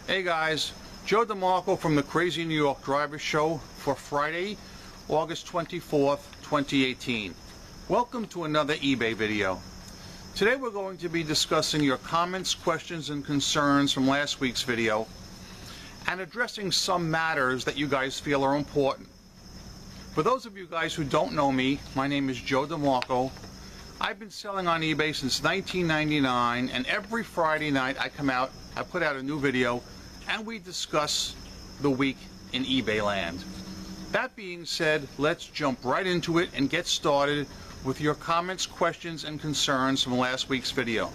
Hey guys, Joe DeMarco from the Crazy New York Driver Show for Friday, August 24th, 2018. Welcome to another eBay video. Today we're going to be discussing your comments, questions, and concerns from last week's video and addressing some matters that you guys feel are important. For those of you guys who don't know me, my name is Joe DeMarco. I've been selling on eBay since 1999, and every Friday night I put out a new video and we discuss the week in eBay land. That being said, let's jump right into it and get started with your comments, questions, and concerns from last week's video.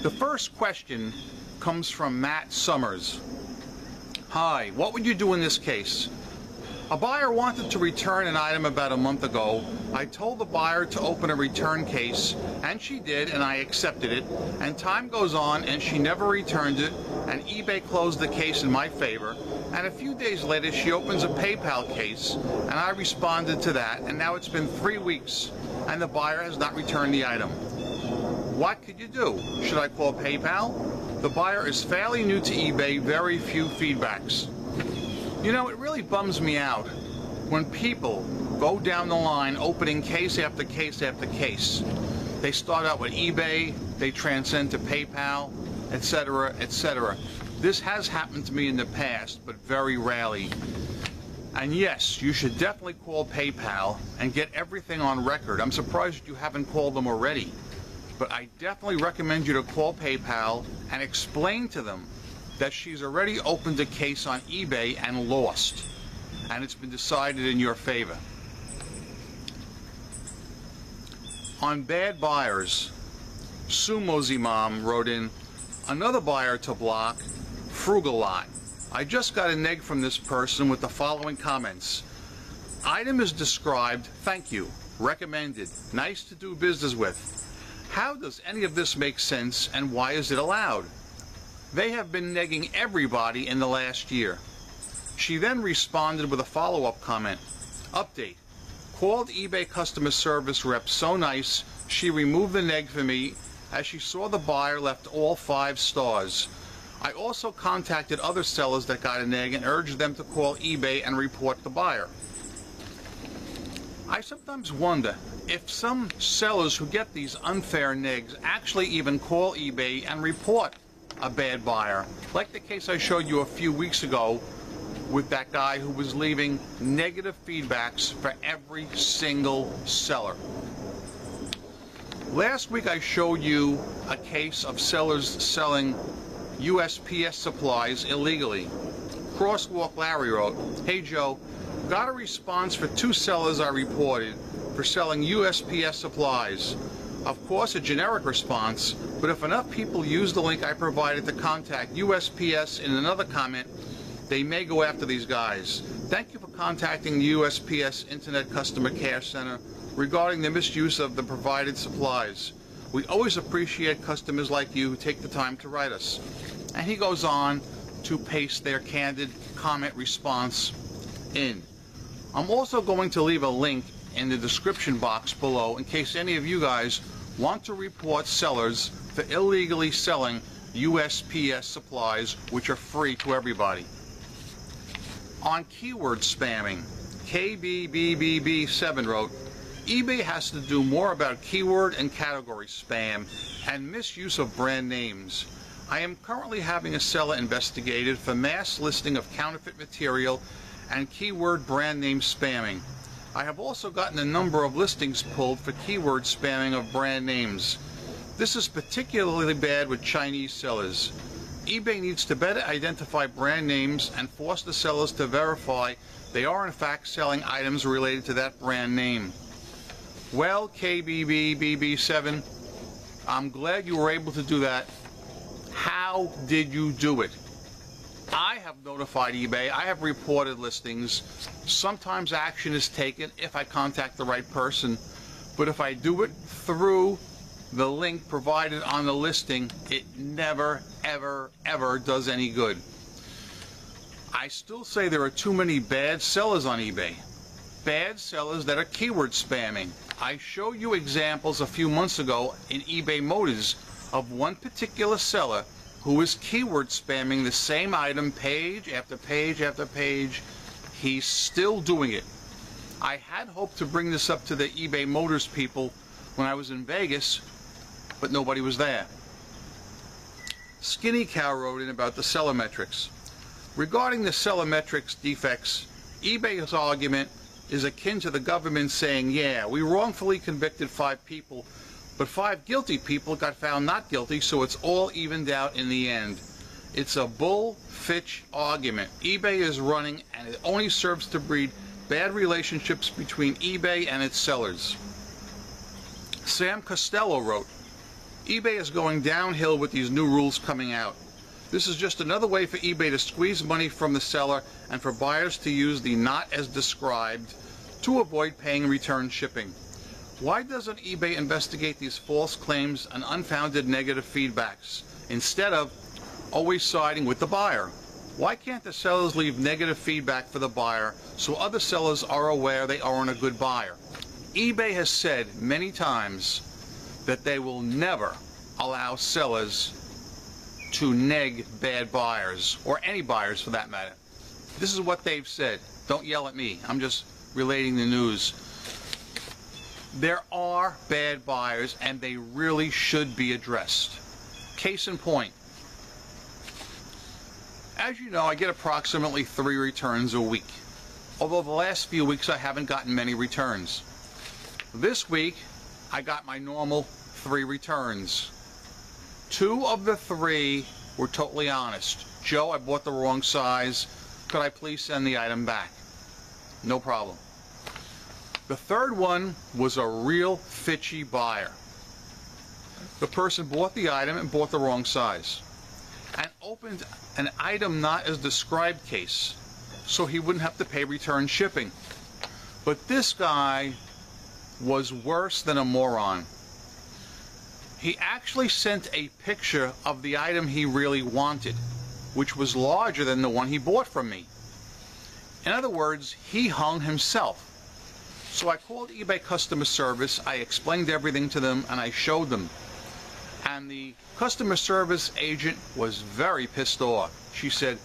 The first question comes from Matt Summers. Hi, what would you do in this case? A buyer wanted to return an item about a month ago. I told the buyer to open a return case, and she did, and I accepted it. And time goes on, and she never returned it, and eBay closed the case in my favor. And a few days later, she opens a PayPal case, and I responded to that, and now it's been 3 weeks, and the buyer has not returned the item. What could you do? Should I call PayPal? The buyer is fairly new to eBay, very few feedbacks. You know, it really bums me out when people go down the line opening case after case after case. They start out with eBay, they transcend to PayPal, etc., etc. This has happened to me in the past, but very rarely. And yes, you should definitely call PayPal and get everything on record. I'm surprised you haven't called them already. But I definitely recommend you to call PayPal and explain to them that she's already opened a case on eBay and lost, and it's been decided in your favor. On bad buyers, Sumozy Mom wrote in, another buyer to block, Frugalot. I just got a neg from this person with the following comments. Item is described, thank you, recommended, nice to do business with. How does any of this make sense, and why is it allowed? They have been negging everybody in the last year. She then responded with a follow-up comment. Update. Called eBay customer service rep so nice, she removed the neg for me as she saw the buyer left all 5 stars. I also contacted other sellers that got a neg and urged them to call eBay and report the buyer. I sometimes wonder if some sellers who get these unfair negs actually even call eBay and report a bad buyer, like the case I showed you a few weeks ago with that guy who was leaving negative feedbacks for every single seller. Last week I showed you a case of sellers selling USPS supplies illegally. Crosswalk Larry wrote, hey Joe, got a response for 2 sellers I reported for selling USPS supplies. Of course, a generic response, but if enough people use the link I provided to contact USPS in another comment, they may go after these guys. Thank you for contacting the USPS Internet Customer Care Center regarding the misuse of the provided supplies. We always appreciate customers like you who take the time to write us. And he goes on to paste their candid comment response in. I'm also going to leave a link in the description box below in case any of you guys want to report sellers for illegally selling USPS supplies, which are free to everybody. On keyword spamming, KBBBB7 wrote, eBay has to do more about keyword and category spam and misuse of brand names. I am currently having a seller investigated for mass listing of counterfeit material and keyword brand name spamming. I have also gotten a number of listings pulled for keyword spamming of brand names. This is particularly bad with Chinese sellers. eBay needs to better identify brand names and force the sellers to verify they are in fact selling items related to that brand name. Well, KBBBB7, I'm glad you were able to do that. How did you do it? I have notified eBay. I have reported listings. Sometimes action is taken if I contact the right person, but if I do it through the link provided on the listing, it never, ever, ever does any good. I still say there are too many bad sellers on eBay. bad sellers that are keyword spamming. I showed you examples a few months ago in eBay Motors of one particular seller who is keyword spamming the same item page after page after page. He's still doing it. I had hoped to bring this up to the eBay Motors people when I was in Vegas, but nobody was there. Skinny Cow wrote in about the seller metrics. Regarding the seller metrics defects, eBay's argument is akin to the government saying, yeah, we wrongfully convicted 5 people, but 5 guilty people got found not guilty, so it's all evened out in the end. It's a bull-fitch argument. eBay is running, and it only serves to breed bad relationships between eBay and its sellers. Sam Costello wrote, eBay is going downhill with these new rules coming out. This is just another way for eBay to squeeze money from the seller and for buyers to use the not as described to avoid paying return shipping. Why doesn't eBay investigate these false claims and unfounded negative feedbacks instead of always siding with the buyer? Why can't the sellers leave negative feedback for the buyer so other sellers are aware they aren't a good buyer? eBay has said many times that they will never allow sellers to neg bad buyers, or any buyers for that matter. This is what they've said. Don't yell at me. I'm just relating the news. There are bad buyers, and they really should be addressed. Case in point. As you know, I get approximately 3 returns a week. Although the last few weeks I haven't gotten many returns. This week, I got my normal 3 returns. 2 of the 3 were totally honest. Joe, I bought the wrong size. Could I please send the item back? No problem. The third one was a real fitchy buyer. The person bought the item and bought the wrong size and opened an item not as described case so he wouldn't have to pay return shipping. But this guy was worse than a moron. He actually sent a picture of the item he really wanted, which was larger than the one he bought from me. In other words, he hung himself. So I called eBay customer service, I explained everything to them, and I showed them. And the customer service agent was very pissed off. She said,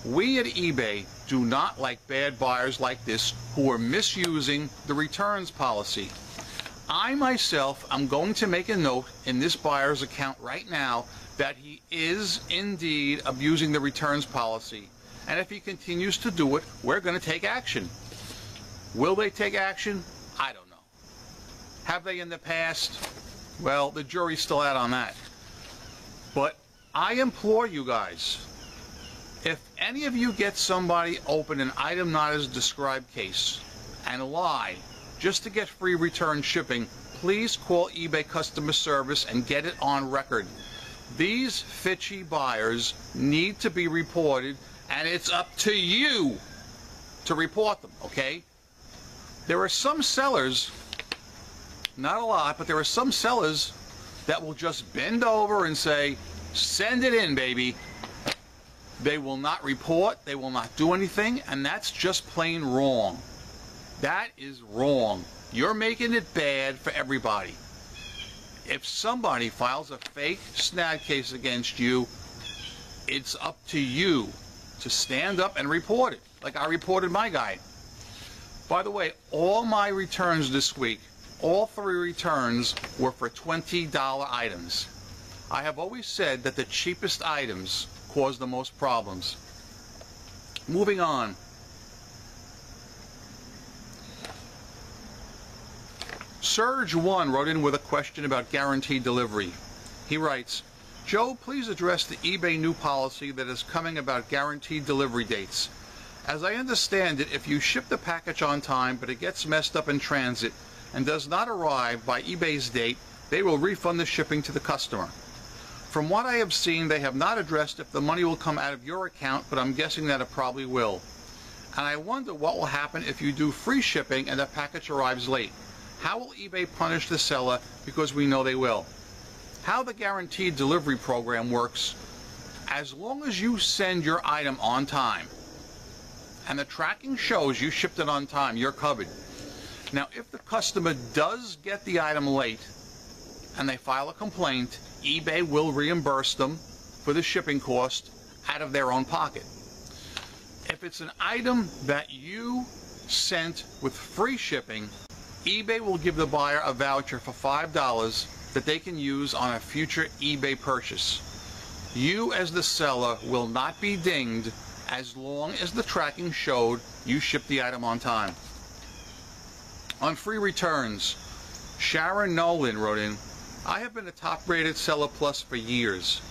we at eBay do not like bad buyers like this who are misusing the returns policy. I myself am going to make a note in this buyer's account right now that he is indeed abusing the returns policy. And if he continues to do it, we're going to take action. Will they take action? I don't know. Have they in the past? Well, the jury's still out on that. But I implore you guys, if any of you get somebody open an item not as described case and lie just to get free return shipping, please call eBay customer service and get it on record. These fitchy buyers need to be reported, and it's up to you to report them, okay? There are some sellers, not a lot, but there are some sellers that will just bend over and say, send it in, baby. They will not report, they will not do anything, and that's just plain wrong. That is wrong. You're making it bad for everybody. If somebody files a fake snag case against you, it's up to you to stand up and report it, like I reported my guy. By the way, all my returns this week, all 3 returns were for $20 items. I have always said that the cheapest items cause the most problems. Moving on. Surge1 wrote in with a question about guaranteed delivery. He writes, Joe, please address the eBay new policy that is coming about guaranteed delivery dates. As I understand it, if you ship the package on time but it gets messed up in transit and does not arrive by eBay's date, they will refund the shipping to the customer. From what I have seen, they have not addressed if the money will come out of your account, but I'm guessing that it probably will. And I wonder what will happen if you do free shipping and the package arrives late. How will eBay punish the seller, because we know they will? How the guaranteed delivery program works, as long as you send your item on time, and the tracking shows you shipped it on time, you're covered. Now, if the customer does get the item late and they file a complaint, eBay will reimburse them for the shipping cost out of their own pocket. If it's an item that you sent with free shipping, eBay will give the buyer a voucher for $5 that they can use on a future eBay purchase. You as the seller will not be dinged as long as the tracking showed you shipped the item on time. On free returns, Sharon Nolan wrote in, I have been a top-rated seller plus for years.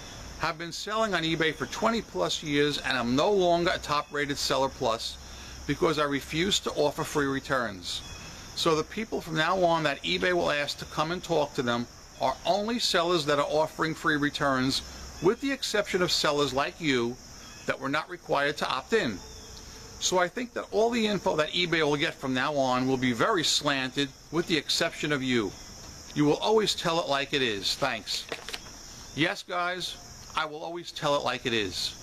Have been selling on eBay for 20 plus years and I'm no longer a top-rated seller plus because I refuse to offer free returns. So the people from now on that eBay will ask to come and talk to them are only sellers that are offering free returns, with the exception of sellers like you that were not required to opt in. So I think that all the info that eBay will get from now on will be very slanted, with the exception of you. You will always tell it like it is. Thanks. Yes, guys, I will always tell it like it is.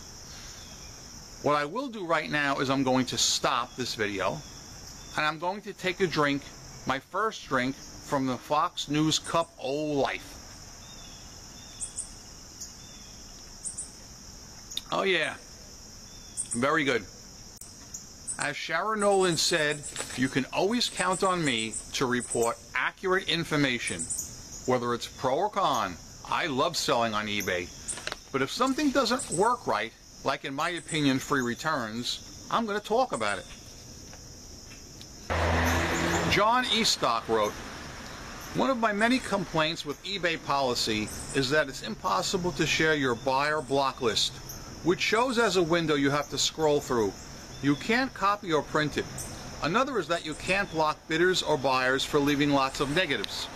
What I will do right now is I'm going to stop this video and I'm going to take a drink, my first drink from the Fox News Cup O Life. Oh yeah, very good. As Sharon Nolan said, you can always count on me to report accurate information, whether it's pro or con. I love selling on eBay. But if something doesn't work right, like in my opinion free returns, I'm going to talk about it. John Eastock wrote, one of my many complaints with eBay policy is that it's impossible to share your buyer block list, which shows as a window you have to scroll through. You can't copy or print it. Another is that you can't block bidders or buyers for leaving lots of negatives.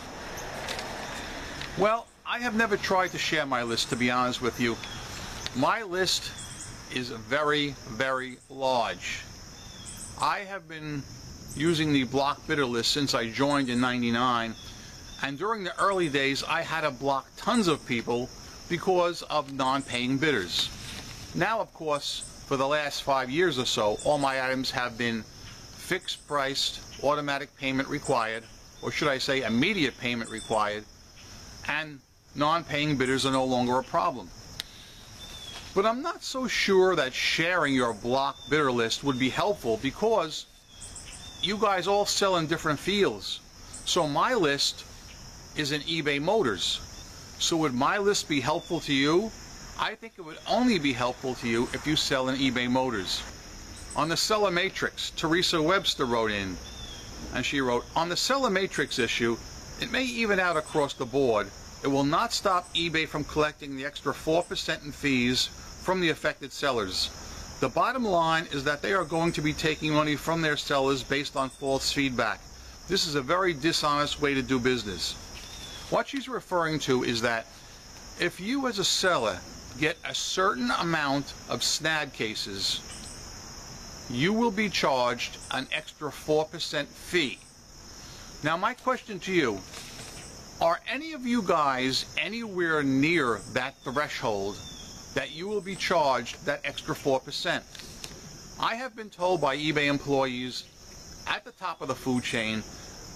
Well, I have never tried to share my list, to be honest with you. My list is very, very large. I have been using the block bidder list since I joined in '99, and during the early days I had to block tons of people because of non-paying bidders. Now, of course, for the last 5 years or so, all my items have been fixed priced, automatic payment required, or should I say immediate payment required, and non-paying bidders are no longer a problem. But I'm not so sure that sharing your block bidder list would be helpful, because you guys all sell in different fields. So my list is in eBay Motors. So would my list be helpful to you? I think it would only be helpful to you if you sell in eBay Motors. On the seller matrix, Teresa Webster wrote in, and she wrote, on the seller matrix issue, it may even out across the board. It will not stop eBay from collecting the extra 4% in fees from the affected sellers. The bottom line is that they are going to be taking money from their sellers based on false feedback. This is a very dishonest way to do business. What she's referring to is that if you as a seller get a certain amount of snag cases, you will be charged an extra 4% fee. Now my question to you, are any of you guys anywhere near that threshold that you will be charged that extra 4%? I have been told by eBay employees at the top of the food chain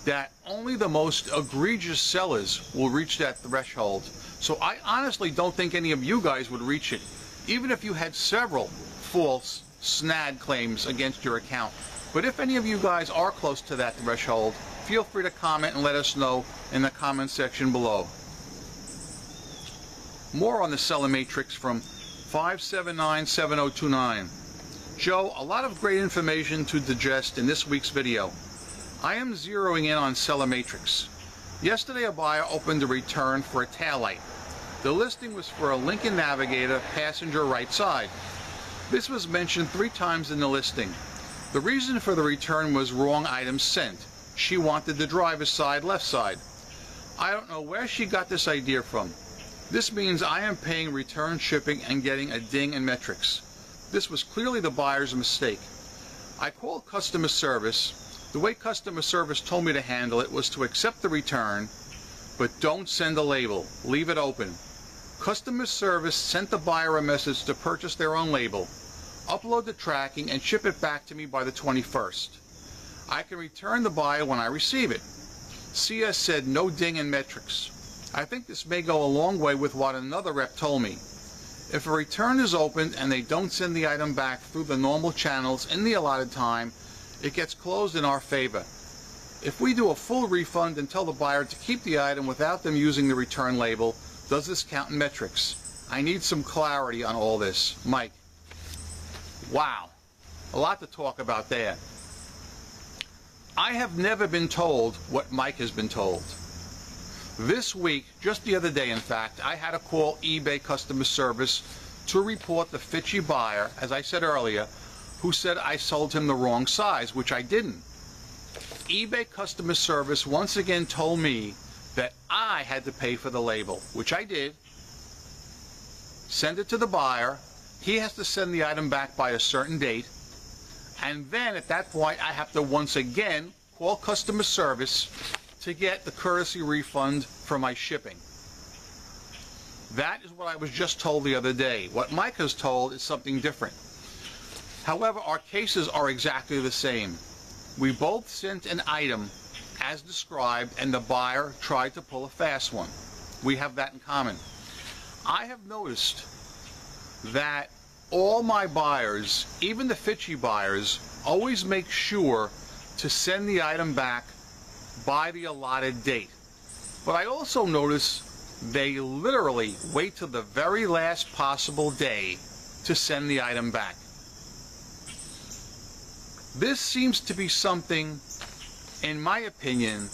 that only the most egregious sellers will reach that threshold. So I honestly don't think any of you guys would reach it, even if you had several false snag claims against your account. But if any of you guys are close to that threshold, feel free to comment and let us know in the comment section below. More on the seller matrix from 5797029. Joe, a lot of great information to digest in this week's video. I am zeroing in on seller matrix. Yesterday a buyer opened a return for a taillight. The listing was for a Lincoln Navigator passenger right side. This was mentioned 3 times in the listing. The reason for the return was wrong item sent. She wanted the driver's side left side. I don't know where she got this idea from. This means I am paying return shipping and getting a ding in metrics. This was clearly the buyer's mistake. I called customer service. The way customer service told me to handle it was to accept the return, but don't send a label. Leave it open. Customer service sent the buyer a message to purchase their own label. upload the tracking, and ship it back to me by the 21st. I can return the buyer when I receive it. CS said no ding in metrics. I think this may go a long way with what another rep told me. If a return is opened and they don't send the item back through the normal channels in the allotted time, it gets closed in our favor. If we do a full refund and tell the buyer to keep the item without them using the return label, does this count in metrics? I need some clarity on all this. Mike. Wow. A lot to talk about there. I have never been told what Mike has been told. This week, just the other day in fact, I had to call eBay customer service to report the Fitchy buyer, as I said earlier, who said I sold him the wrong size, which I didn't. eBay customer service once again told me that I had to pay for the label, which I did. Send it to the buyer. He has to send the item back by a certain date. And then at that point, I have to once again call customer service to get the courtesy refund for my shipping. That is what I was just told the other day. What Mike has told is something different. However, our cases are exactly the same. We both sent an item as described, and the buyer tried to pull a fast one. We have that in common. I have noticed that all my buyers, even the Fitchy buyers, always make sure to send the item back by the allotted date. But I also notice they literally wait till the very last possible day to send the item back. This seems to be something, in my opinion,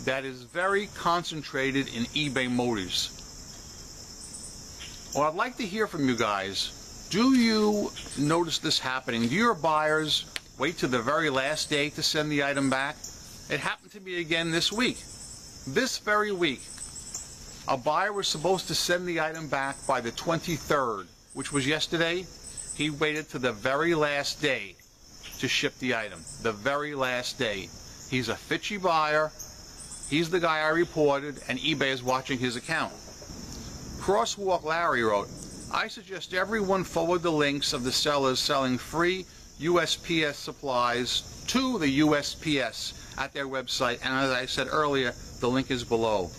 that is very concentrated in eBay Motors. Well, I'd like to hear from you guys. Do you notice this happening? Do your buyers wait till the very last day to send the item back? It happened to me again this week. This very week, a buyer was supposed to send the item back by the 23rd, which was yesterday. He waited to the very last day to ship the item. The very last day. He's a Fitchy buyer. He's the guy I reported, and eBay is watching his account. Crosswalk Larry wrote, I suggest everyone forward the links of the sellers selling free USPS supplies to the USPS at their website, and as I said earlier, the link is below.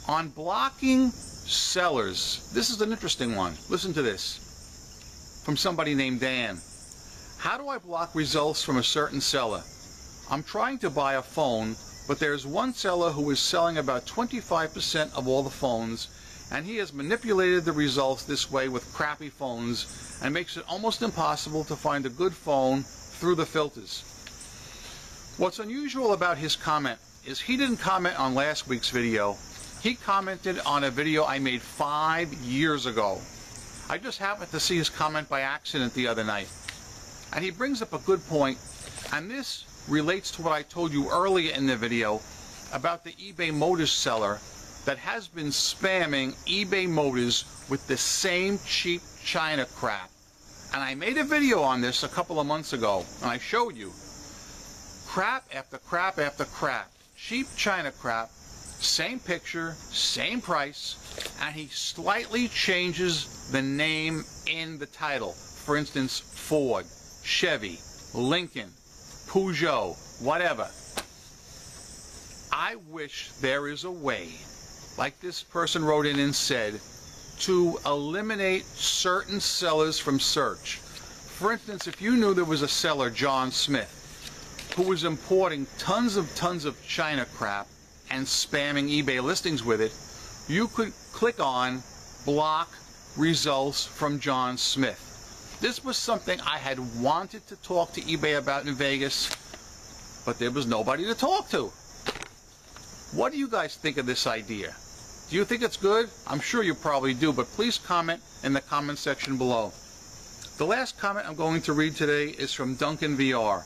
On blocking sellers, this is an interesting one. Listen to this from somebody named Dan. How do I block results from a certain seller? I'm trying to buy a phone, but there's one seller who is selling about 25% of all the phones, and he has manipulated the results this way with crappy phones and makes it almost impossible to find a good phone through the filters. What's unusual about his comment is he didn't comment on last week's video. He commented on a video I made 5 years ago. I just happened to see his comment by accident the other night. And he brings up a good point, and this relates to what I told you earlier in the video about the eBay Motors seller that has been spamming eBay Motors with the same cheap China crap. And I made a video on this a couple of months ago, and I showed you crap after crap after crap. Cheap China crap, same picture, same price, and he slightly changes the name in the title. For instance, Ford, Chevy, Lincoln, Peugeot, whatever. I wish there is a way, like this person wrote in and said, to eliminate certain sellers from search. For instance, if you knew there was a seller, John Smith, who was importing tons of China crap and spamming eBay listings with it, you could click on block results from John Smith. This was something I had wanted to talk to eBay about in Vegas, but there was nobody to talk to. What do you guys think of this idea? Do you think it's good? I'm sure you probably do, but please comment in the comment section below. The last comment I'm going to read today is from Duncan VR.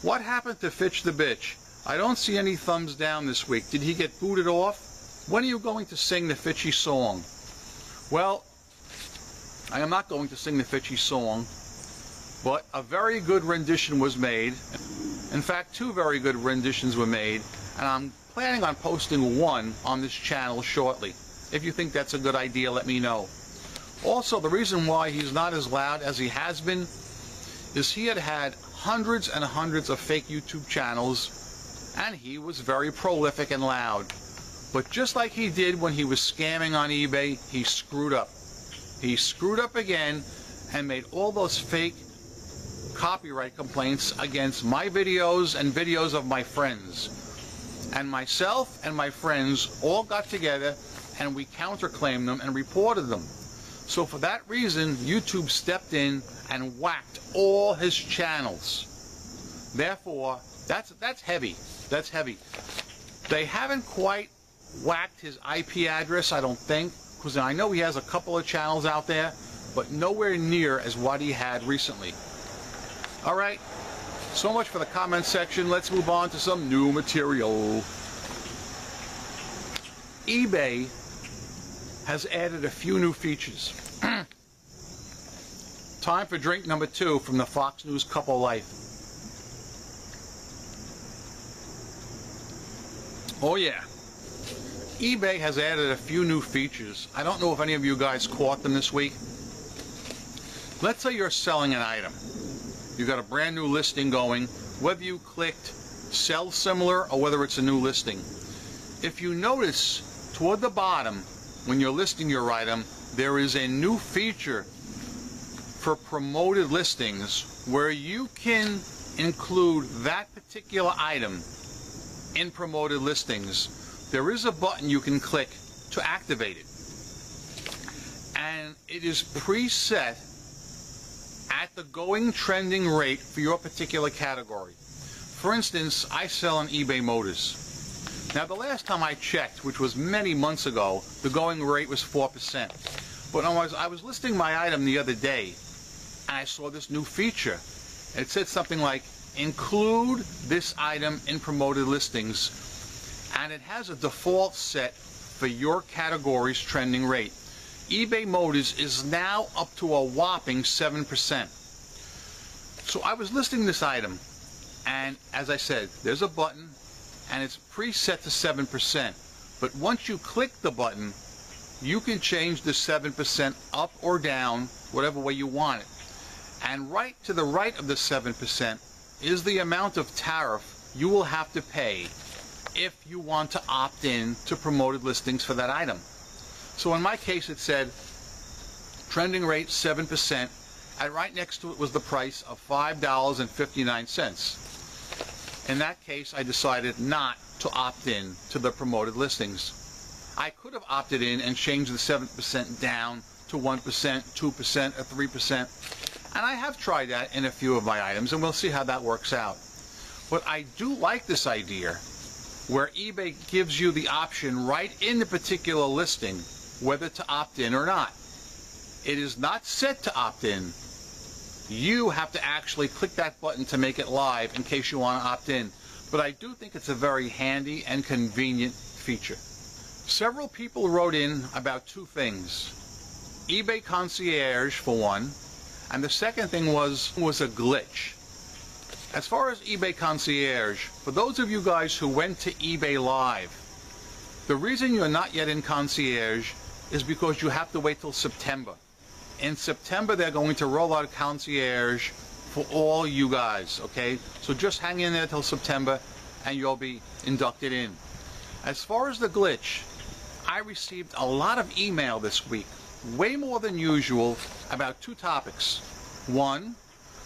What happened to Fitch the Bitch? I don't see any thumbs down this week. Did he get booted off? When are you going to sing the Fitchy song? Well, I am not going to sing the Fitchy song, but a very good rendition was made. In fact, 2 very good renditions were made, and I'm planning on posting one on this channel shortly. If you think that's a good idea, let me know. Also, the reason why he's not as loud as he has been is he had hundreds and hundreds of fake YouTube channels, and he was very prolific and loud. But just like he did when he was scamming on eBay, he screwed up. He screwed up again and made all those fake copyright complaints against my videos and videos of my friends. And myself and my friends all got together and we counterclaimed them and reported them. So for that reason, YouTube stepped in and whacked all his channels. Therefore, that's heavy. That's heavy. They haven't quite whacked his IP address, I don't think, because I know he has a couple of channels out there, but nowhere near as what he had recently. All right, so much for the comment section. Let's move on to some new material. eBay has added a few new features. Time for drink number 2 from the Fox News Couple Life. Oh yeah, eBay has added a few new features. I don't know if any of you guys caught them this week. Let's say you're selling an item. You've got a brand new listing going, whether you clicked sell similar or whether it's a new listing. If you notice toward the bottom when you're listing your item, there is a new feature for promoted listings where you can include that particular item in promoted listings. There is a button you can click to activate it, and it is preset at the going trending rate for your particular category. For instance, I sell on eBay Motors. Now, the last time I checked, which was many months ago, the going rate was 4%. But I was listing my item the other day, and I saw this new feature. It said something like, include this item in promoted listings, and it has a default set for your category's trending rate. eBay Motors is now up to a whopping 7%. So I was listing this item, and as I said, there's a button, and it's preset to 7%. But once you click the button, you can change the 7% up or down, whatever way you want it. And right to the right of the 7% is the amount of tariff you will have to pay if you want to opt in to promoted listings for that item. So in my case, it said trending rate 7%, and right next to it was the price of $5.59. In that case, I decided not to opt in to the promoted listings. I could have opted in and changed the 7% down to 1%, 2%, or 3%, and I have tried that in a few of my items, and we'll see how that works out. But I do like this idea where eBay gives you the option right in the particular listing whether to opt in or not. It is not set to opt in. You have to actually click that button to make it live in case you want to opt in. But I do think it's a very handy and convenient feature. Several people wrote in about two things. eBay Concierge, for one, and the second thing was a glitch. As far as eBay Concierge, for those of you guys who went to eBay Live, the reason you're not yet in Concierge is because you have to wait till September. In September, they're going to roll out Concierge for all you guys, okay? So just hang in there till September and you'll be inducted in. As far as the glitch, I received a lot of email this week, way more than usual, about two topics. One,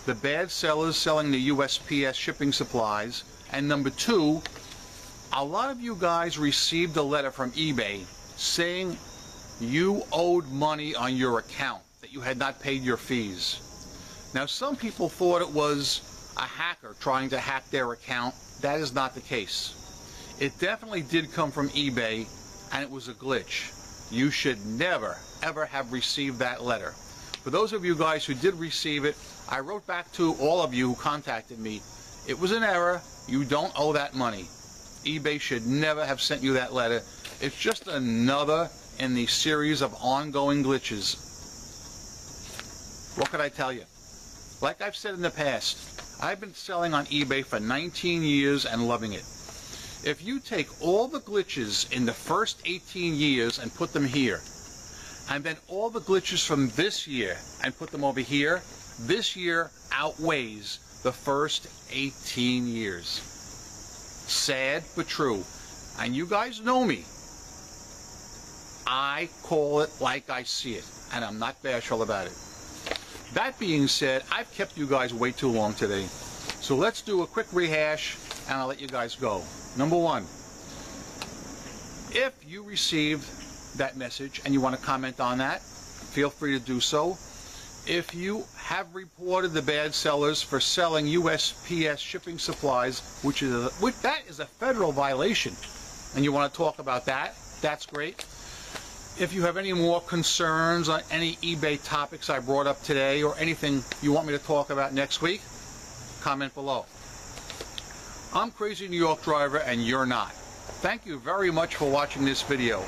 the bad sellers selling the USPS shipping supplies, and number two, a lot of you guys received a letter from eBay saying you owed money on your account, that you had not paid your fees. Now, some people thought it was a hacker trying to hack their account. That is not the case. It definitely did come from eBay, and it was a glitch. You should never, ever have received that letter. For those of you guys who did receive it, I wrote back to all of you who contacted me. It was an error. You don't owe that money. eBay should never have sent you that letter. It's just another in the series of ongoing glitches. What could I tell you? Like I've said in the past, I've been selling on eBay for 19 years and loving it. If you take all the glitches in the first 18 years and put them here, and then all the glitches from this year and put them over here, this year outweighs the first 18 years. Sad but true. And you guys know me. I call it like I see it, and I'm not bashful about it. That being said, I've kept you guys way too long today. So let's do a quick rehash, and I'll let you guys go. Number one, if you received that message and you want to comment on that, feel free to do so. If you have reported the bad sellers for selling USPS shipping supplies, which that is a federal violation, and you want to talk about that, that's great. If you have any more concerns on any eBay topics I brought up today or anything you want me to talk about next week, comment below. I'm Crazy New York Driver and you're not. Thank you very much for watching this video.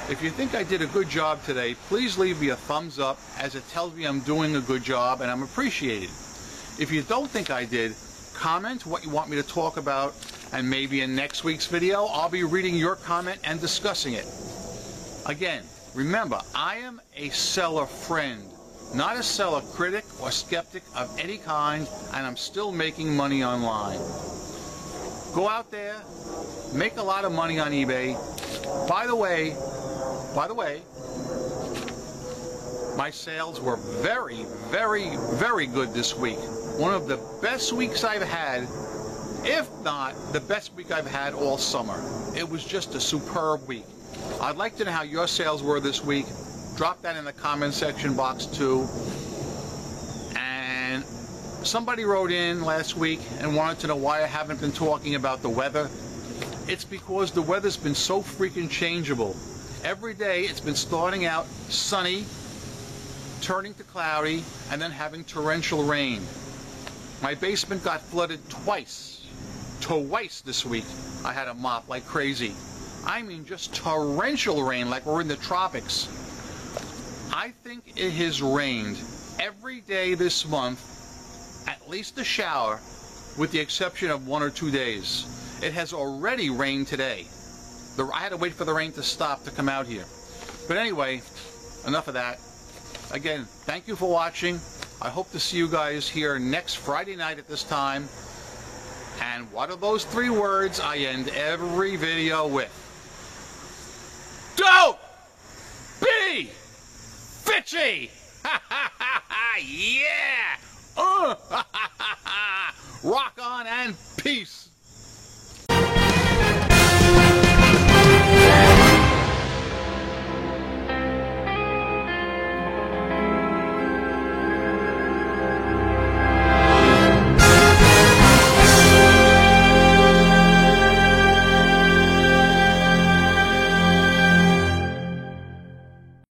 If you think I did a good job today, please leave me a thumbs up, as it tells me I'm doing a good job and I'm appreciated. If you don't think I did, comment what you want me to talk about, and maybe in next week's video I'll be reading your comment and discussing it. Again, remember, I am a seller friend, not a seller critic or skeptic of any kind, and I'm still making money online. Go out there, make a lot of money on eBay. By the way, my sales were very, very, very good this week. One of the best weeks I've had, if not the best week I've had all summer. It was just a superb week. I'd like to know how your sales were this week. Drop that in the comment section box too. And somebody wrote in last week and wanted to know why I haven't been talking about the weather. It's because the weather's been so freaking changeable. Every day it's been starting out sunny, turning to cloudy, and then having torrential rain. My basement got flooded twice this week. I had to mop like crazy. I mean, just torrential rain like we're in the tropics. I think it has rained every day this month, at least a shower, with the exception of 1 or 2 days. It has already rained today. I had to wait for the rain to stop to come out here. But anyway, enough of that. Again, thank you for watching. I hope to see you guys here next Friday night at this time. And what are those 3 words I end every video with? Don't be bitchy! Yeah! Rock on and peace!